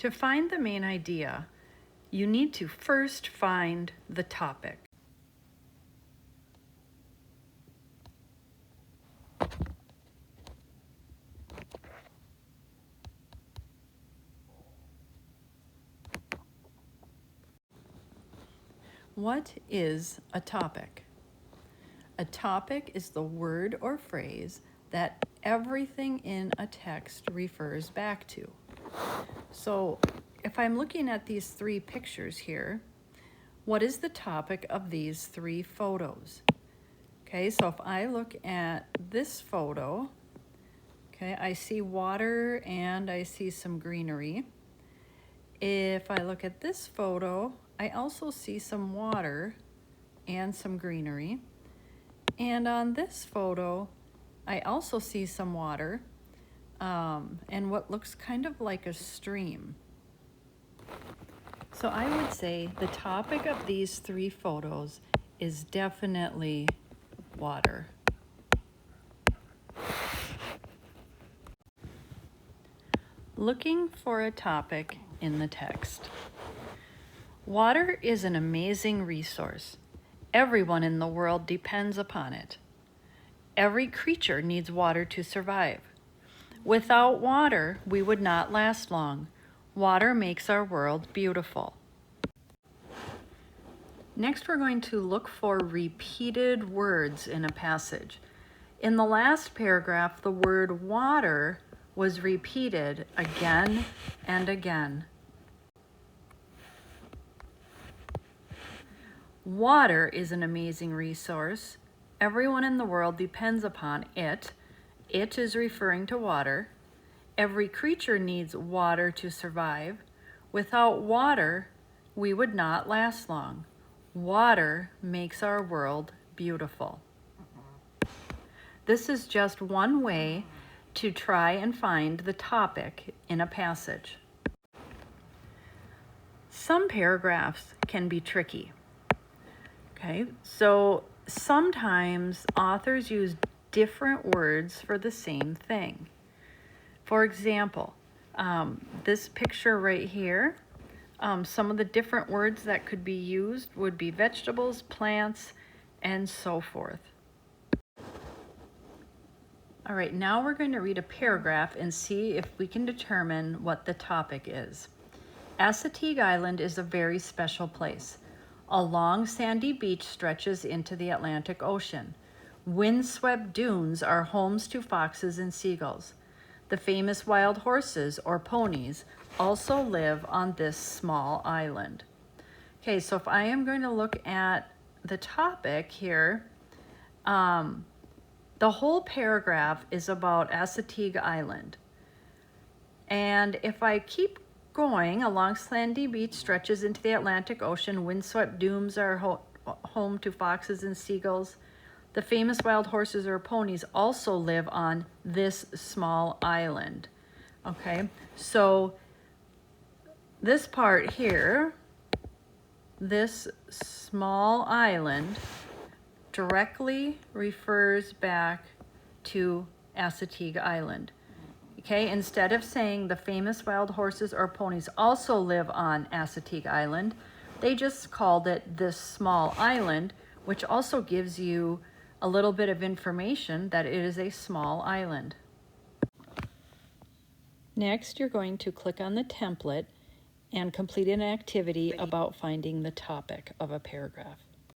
To find the main idea, you need to first find the topic. What is a topic? A topic is the word or phrase that everything in a text refers back to. So if I'm looking at these three pictures here, what is the topic of these three photos? Okay, so if I look at this photo, okay, I see water and I see some greenery. If I look at this photo, I also see some water and some greenery. And on this photo, I also see some water and what looks kind of like a stream. So I would say the topic of these three photos is definitely water. Looking for a topic in the text. Water is an amazing resource. Everyone in the world depends upon it. Every creature needs water to survive. Without water, we would not last long. Water makes our world beautiful. Next, we're going to look for repeated words in a passage. In the last paragraph, the word water was repeated again and again. Water is an amazing resource. Everyone in the world depends upon it. It is referring to water. Every creature needs water to survive. Without water, we would not last long. Water makes our world beautiful. This is just one way to try and find the topic in a passage. Some paragraphs can be tricky. Okay, so sometimes authors use different words for the same thing. For example, this picture right here, some of the different words that could be used would be vegetables, plants, and so forth. All right, now we're going to read a paragraph and see if we can determine what the topic is. Assateague Island is a very special place. A long sandy beach stretches into the Atlantic Ocean. Windswept dunes are homes to foxes and seagulls. The famous wild horses, or ponies, also live on this small island. Okay, so if I am going to look at the topic here, the whole paragraph is about Assateague Island. And if I keep going, along sandy beach stretches into the Atlantic Ocean, windswept dunes are home to foxes and seagulls. The famous wild horses or ponies also live on this small island. Okay, so this part here, this small island, directly refers back to Assateague Island. Okay, instead of saying the famous wild horses or ponies also live on Assateague Island, they just called it this small island, which also gives you a little bit of information that it is a small island. Next, you're going to click on the template and complete an activity about finding the topic of a paragraph.